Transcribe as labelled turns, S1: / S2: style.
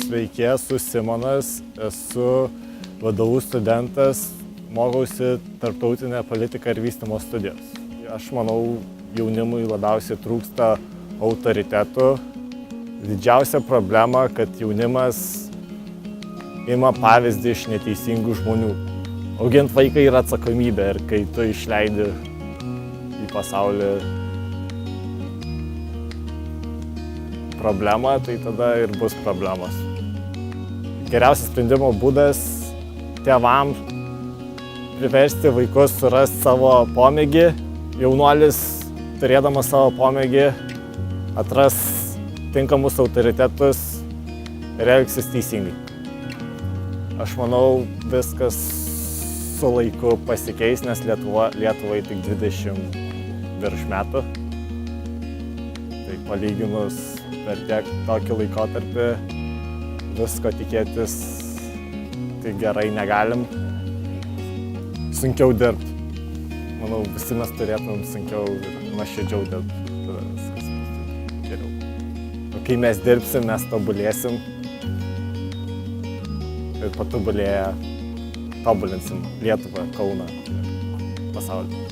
S1: Sveiki, esu Simonas, esu vadovų studentas, mokausi tarptautinę politiką ir vystymo studijas. Aš manau, jaunimui labiausiai trūksta autoritetų. Didžiausia problema, kad jaunimas ima pavyzdį iš neteisingų žmonių. Augint vaiką yra atsakomybė ir kai tu išleidi į pasaulį problemą, tai tada ir bus problemos. Geriausias sprendimo būdas tėvam priversti vaikus surasti savo pomėgį. Jaunuolis, turėdamas savo pomėgį, atras tinkamus autoritetus ir elgsis teisingai. Aš manau, viskas su laiku pasikeis, nes Lietuvai tik 20 virš metų. Tai palyginus per tokį laikotarpį visko tikėtis tai gerai negalim. Sunkiau dirbti. Manau, visi mes turėtumėm sunkiau ir nuoširdžiau dirbti. Tada viskas bus geriau. O kai mes dirbsim, mes tobulėsim. Ir patobulėję tobulinsim Lietuvą, Kauną ir pasaulį.